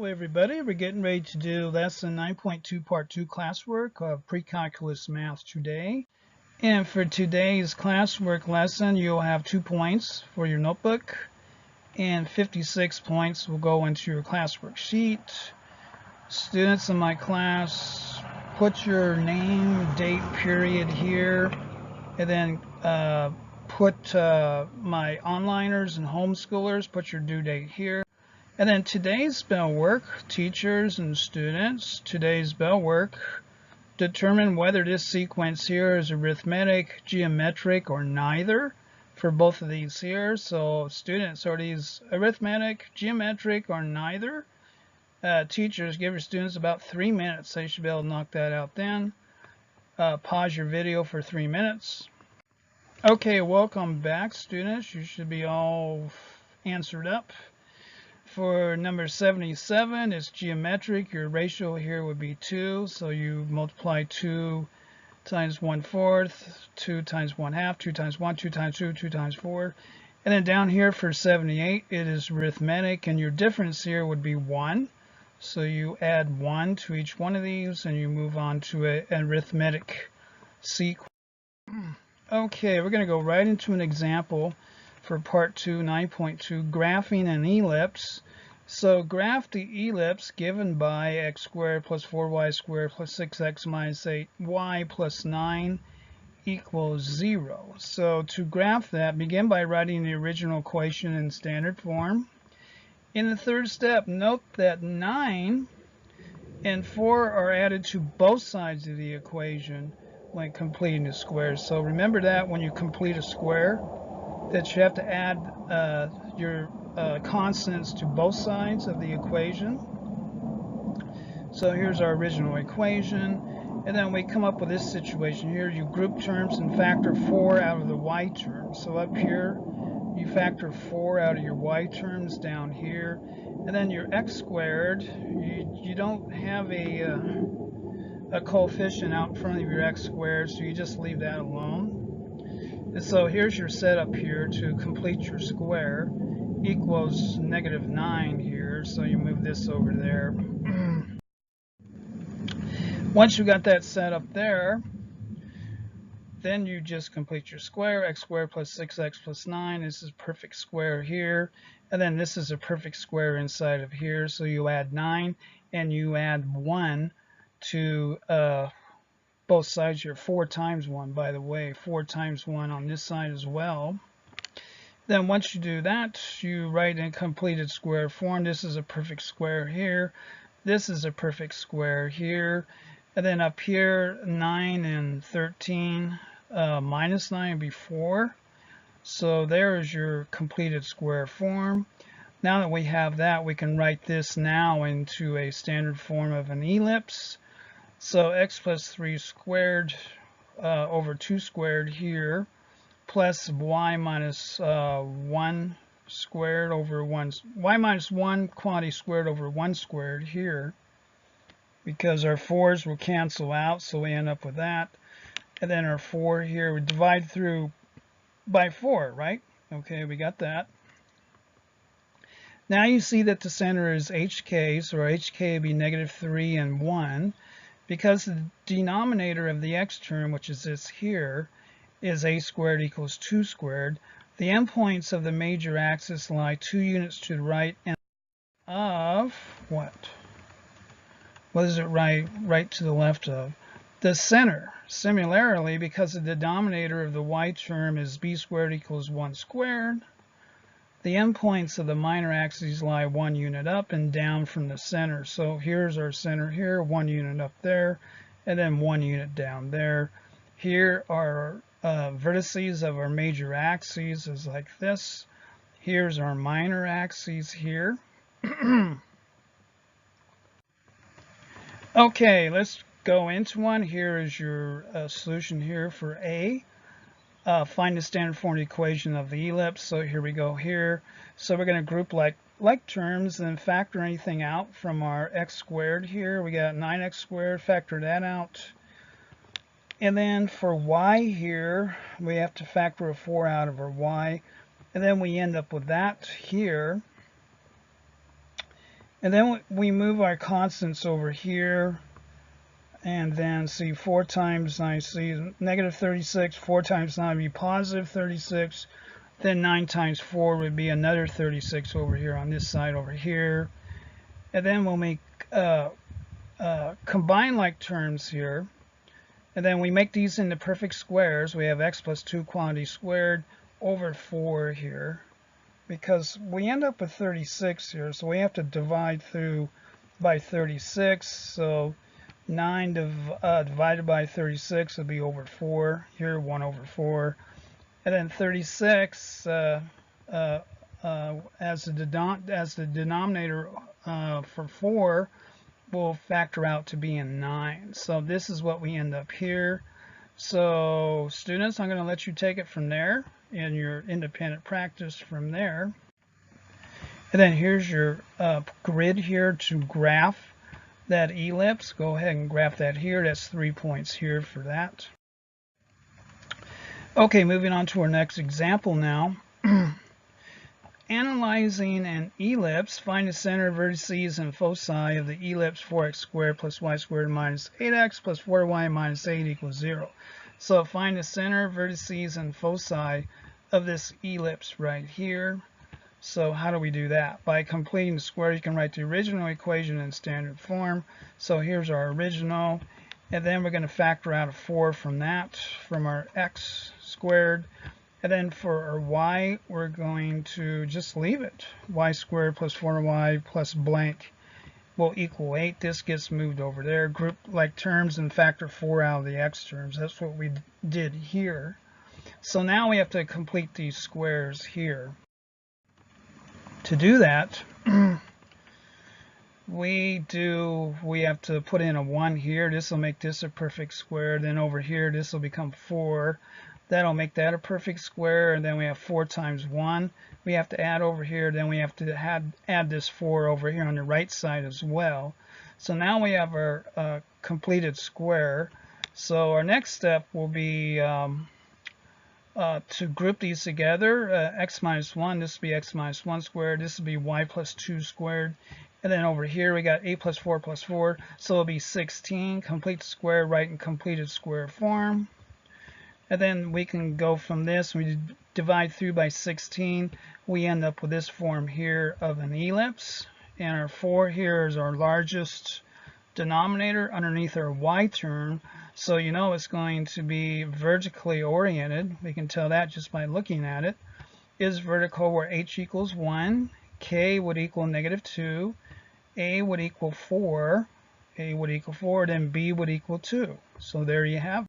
Hello everybody, we're getting ready to do lesson 9.2 part 2 classwork of pre-calculus math today. And for today's classwork lesson, you'll have 2 points for your notebook and 56 points will go into your classwork sheet. Students in my class, put your name, date, period here, and then put my onliners and homeschoolers, put your due date here. And then today's spell work, teachers and students, today's spell work, determine whether this sequence here is arithmetic, geometric, or neither for both of these here. So students, are these arithmetic, geometric, or neither? Teachers, give your students about 3 minutes. They should be able to knock that out then. Pause your video for 3 minutes. Okay, welcome back, students. You should be all answered up. For number 77, it's geometric. Your ratio here would be 2. So you multiply 2 times 1/4, 2 times 1/2, 2 times 1, 2 times 2, 2 times 4. And then down here for 78, it is arithmetic. And your difference here would be 1. So you add 1 to each one of these and you move on to an arithmetic sequence. Okay, we're going to go right into an example for part 2, 9.2, graphing an ellipse. So graph the ellipse given by x squared plus 4y squared plus 6x minus 8y plus 9 equals 0. So to graph that, begin by writing the original equation in standard form. In the third step, note that 9 and 4 are added to both sides of the equation when completing the square. So remember that when you complete a square, that you have to add your constants to both sides of the equation. So here's our original equation, and then we come up with this situation here. You group terms and factor 4 out of the y term. So up here, you factor 4 out of your y terms down here, and then your x squared, you don't have a coefficient out in front of your x squared, so you just leave that alone. And so here's your setup here to complete your square, equals -9 here, so you move this over there. Once you got that set up there, then you just complete your square, x squared plus 6x plus 9. This is a perfect square here, and then this is a perfect square inside of here, so you add 9 and you add 1 to both sides here. 4 times 1, by the way, 4 times 1 on this side as well. Then once you do that, you write in completed square form. This is a perfect square here. This is a perfect square here. And then up here, 9 and 13 minus 9 would be 4. So there is your completed square form. Now that we have that, we can write this now into a standard form of an ellipse. So x plus 3 squared over 2 squared here, plus y minus 1 squared over 1, y minus 1 quantity squared over 1 squared here, because our 4's will cancel out, so we end up with that. And then our 4 here, we divide through by 4, right? Okay, we got that. Now you see that the center is hk, so our hk would be -3 and 1. Because the denominator of the x term, which is this here, is a squared equals 2 squared, the endpoints of the major axis lie 2 units to the right and of what? What is it right to the left of? The center. Similarly, because the denominator of the y term is b squared equals 1 squared, the endpoints of the minor axes lie 1 unit up and down from the center. So here's our center here, 1 unit up there, and then 1 unit down there. Here are vertices of our major axes is like this. Here's our minor axes here. Okay, let's go into one. Here is your solution here for A. Find the standard form equation of the ellipse. So here we go here. So we're going to group like terms and factor anything out from our x squared here. We got 9x squared, factor that out. And then for y here, we have to factor a 4 out of our y. And then we end up with that here. And then we move our constants over here, and then see 4 times 9, see negative 36, 4 times 9 would be positive 36, then 9 times 4 would be another 36 over here on this side over here. And then we'll make combine like terms here. And then we make these into perfect squares. We have x plus 2 quantity squared over 4 here, because we end up with 36 here, so we have to divide through by 36. So 9 divided by 36 would be over 4. Here, 1 over 4. And then 36 as the denominator for 4 will factor out to be in 9. So this is what we end up here. So students, I'm going to let you take it from there in your independent practice from there. And then here's your grid here to graph that ellipse. Go ahead and graph that here. That's 3 points here for that. Okay, moving on to our next example now. Analyzing an ellipse, find the center, vertices, and foci of the ellipse 4x squared plus y squared minus 8x plus 4y minus 8 equals 0. So find the center, vertices, and foci of this ellipse right here. So how do we do that? By completing the square, you can write the original equation in standard form. So here's our original, and then we're going to factor out a 4 from that, from our x squared. And then for our y, we're going to just leave it. Y squared plus 4y plus blank will equal 8. This gets moved over there. Group like terms and factor 4 out of the x terms. That's what we did here. So now we have to complete these squares here. To do that, we have to put in a 1 here. This will make this a perfect square. Then over here, this will become 4. That'll make that a perfect square, and then we have 4 times 1. We have to add over here, then we have to add this 4 over here on the right side as well. So now we have our completed square. So our next step will be to group these together. X minus 1, this will be x minus 1 squared. This will be y plus 2 squared. And then over here we got 8 plus 4 plus 4. So it'll be 16. Complete the square, write in completed square form. And then we can go from this, we divide through by 16, we end up with this form here of an ellipse. And our 4 here is our largest denominator underneath our y term. So you know it's going to be vertically oriented. We can tell that just by looking at it. Is vertical where h equals 1, k would equal negative 2, a would equal 4, then b would equal 2. So there you have it.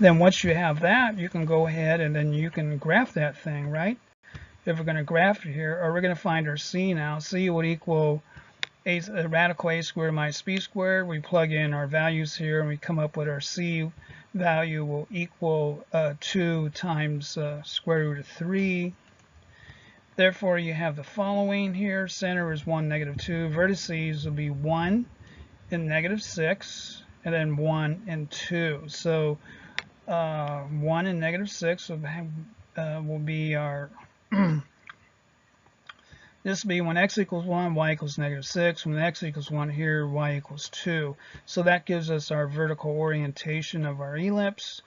Then once you have that, you can go ahead and then you can graph that thing, right? If we're going to graph it here, or we're going to find our c now. C would equal a radical a squared minus b squared. We plug in our values here and we come up with our c value will equal 2 times square root of 3. Therefore, you have the following here. Center is 1, negative 2. Vertices will be 1 and negative 6, and then 1 and 2. So 1 and negative 6 will be our this will be when x equals 1, y equals negative 6. When x equals 1 here, y equals 2. So that gives us our vertical orientation of our ellipse.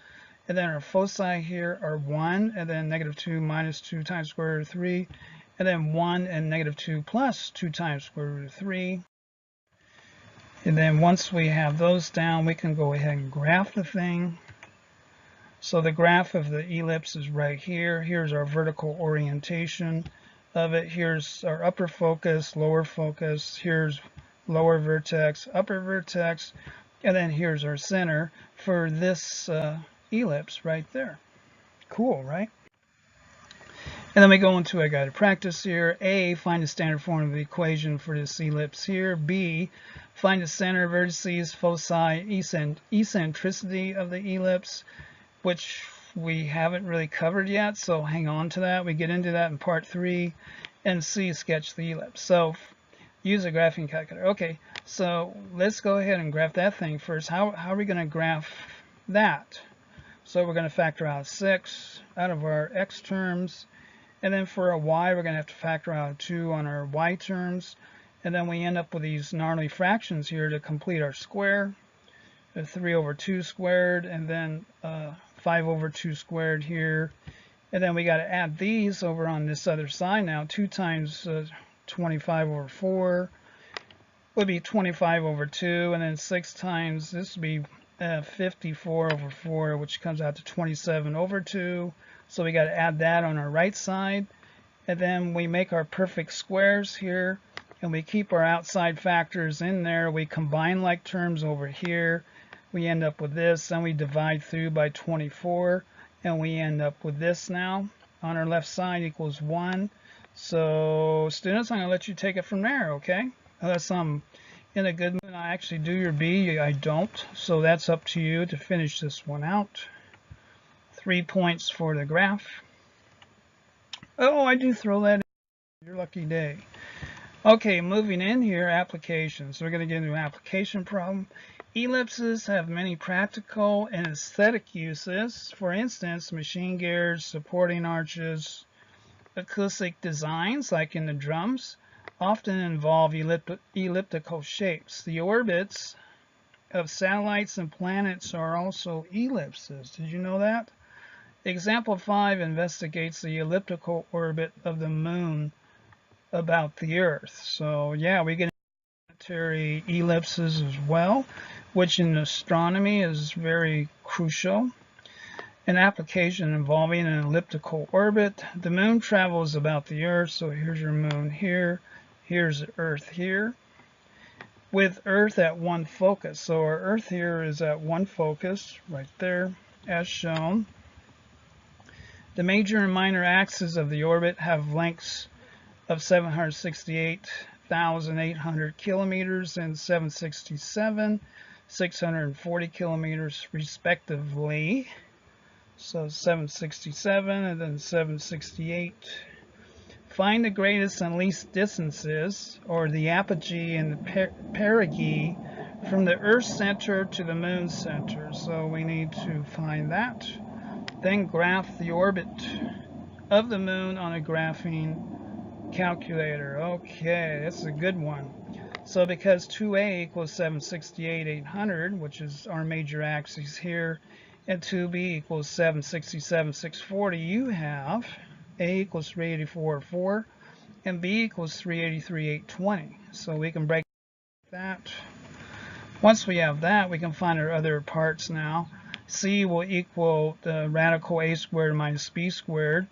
And then our foci here are 1, and then negative 2 minus 2 times square root of 3, and then 1 and negative 2 plus 2 times square root of 3. And then once we have those down, we can go ahead and graph the thing. So the graph of the ellipse is right here. Here's our vertical orientation of it. Here's our upper focus, lower focus. Here's lower vertex, upper vertex. And then here's our center for this ellipse right there. Cool, right? And then we go into a guided practice here. A, find the standard form of the equation for this ellipse here. B, find the center, vertices, foci, eccentricity of the ellipse, which we haven't really covered yet, so hang on to that. We get into that in part 3. And C, sketch the ellipse. So use a graphing calculator. Okay, so let's go ahead and graph that thing first. How are we going to graph that? So we're going to factor out 6 out of our x terms. And then for a y, we're going to have to factor out 2 on our y terms. And then we end up with these gnarly fractions here to complete our square. 3 over 2 squared, and then 5 over 2 squared here. And then we got to add these over on this other side now. 2 times 25 over 4 would be 25 over 2, and then 6 times, this would be 54 over 4, which comes out to 27 over 2. So we got to add that on our right side. And then we make our perfect squares here, and we keep our outside factors in there. We combine like terms over here. We end up with this, and we divide through by 24, and we end up with this now on our left side equals 1. So students, I'm going to let you take it from there, okay? Unless I'm in a good mood, I actually do your B, I don't. So that's up to you to finish this one out. 3 points for the graph. Oh, I do throw that in. Your lucky day. Okay, moving in here, applications. So we're going to get into an application problem. Ellipses have many practical and aesthetic uses. For instance, machine gears, supporting arches, acoustic designs like in the drums often involve elliptical shapes. The orbits of satellites and planets are also ellipses. Did you know that? Example 5 investigates the elliptical orbit of the moon about the Earth. So yeah, we get planetary ellipses as well, which in astronomy is very crucial. An application involving an elliptical orbit. The moon travels about the Earth, so here's your moon here, here's the Earth here, with Earth at one focus. So our Earth here is at one focus, right there, as shown. The major and minor axes of the orbit have lengths of 768,800 kilometers and 640 kilometers respectively. So 767 and then 768. Find the greatest and least distances, or the apogee and the perigee, from the Earth's center to the moon's center. So we need to find that. Then graph the orbit of the moon on a graphing calculator. Okay, that's a good one. So because 2a equals 768,800, which is our major axis here, and 2b equals 767,640, you have a equals 384,4 and b equals 383,820. So we can break that. Once we have that, we can find our other parts now. C will equal the radical a squared minus b squared.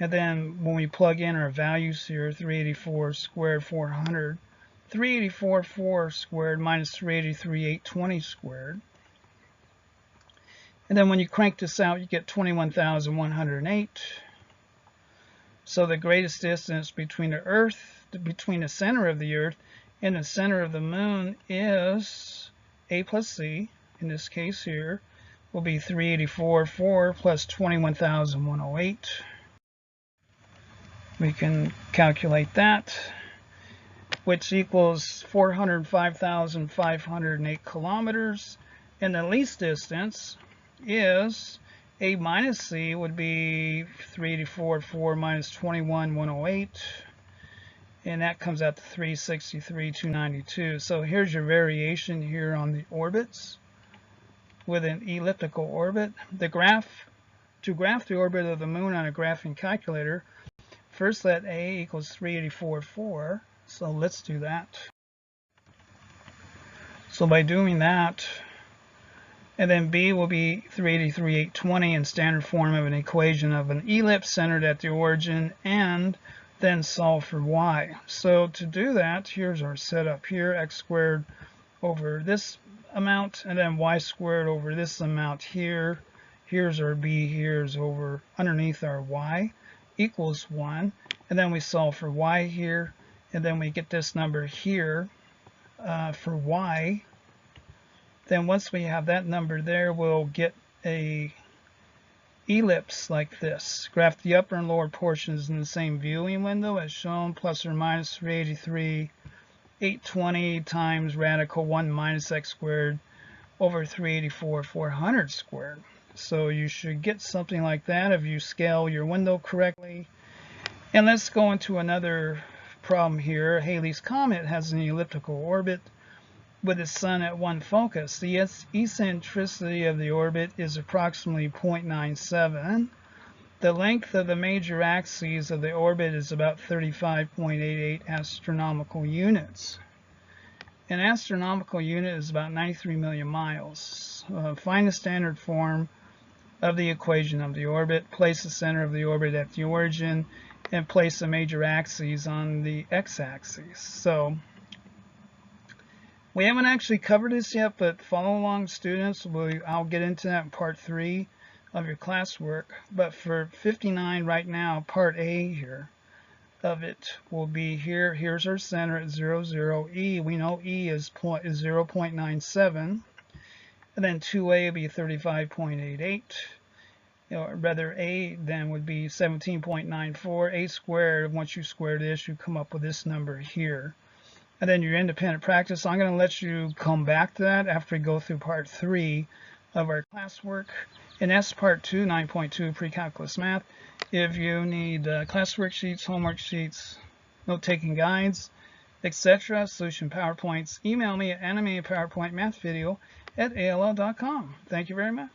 And then when we plug in our values here, 384 squared 400, 384 4 squared minus 383 820 squared. And then when you crank this out, you get 21,108. So the greatest distance between the Earth, between the center of the Earth and the center of the moon is a plus c. In this case here, will be 384 4 plus 21,108. We can calculate that, which equals 405,508 kilometers. And the least distance is a minus c, would be 384 4 minus 21,108. And that comes out to 363,292. So here's your variation here on the orbits with an elliptical orbit. To graph the orbit of the moon on a graphing calculator, first let a equals 384 4. So let's do that. So by doing that, and then b will be 383 820 in standard form of an equation of an ellipse centered at the origin, and then solve for y. So to do that, here's our setup here, x squared over this amount, and then y squared over this amount here. Here's our b, here's over underneath our y, equals 1. And then we solve for y here, and then we get this number here for y. Then once we have that number there, we'll get a ellipse like this. Graph the upper and lower portions in the same viewing window as shown, plus or minus 383 820 times radical 1 minus x squared over 384 400 squared. So you should get something like that if you scale your window correctly. And let's go into another problem here. Halley's Comet has an elliptical orbit with its sun at one focus. The eccentricity of the orbit is approximately 0.97. The length of the major axes of the orbit is about 35.88 astronomical units. An astronomical unit is about 93 million miles. Find the standard form of the equation of the orbit, place the center of the orbit at the origin, and place the major axes on the x-axis. So we haven't actually covered this yet, but follow along, students. I'll get into that in part 3 of your classwork. But for 59 right now, part A here of it will be here. Here's our center at 0, 0, E. We know E is 0.97. And then 2A will be 35.88. Or rather, A then would be 17.94. A squared, once you square this, you come up with this number here. And then your independent practice. I'm going to let you come back to that after we go through part 3 of our classwork. And that's part 2, 9.2 pre-calculus math. If you need classwork sheets, homework sheets, note-taking guides, etc., solution PowerPoints, email me at animatedpowerpointmathvideo@AOL.com. Thank you very much.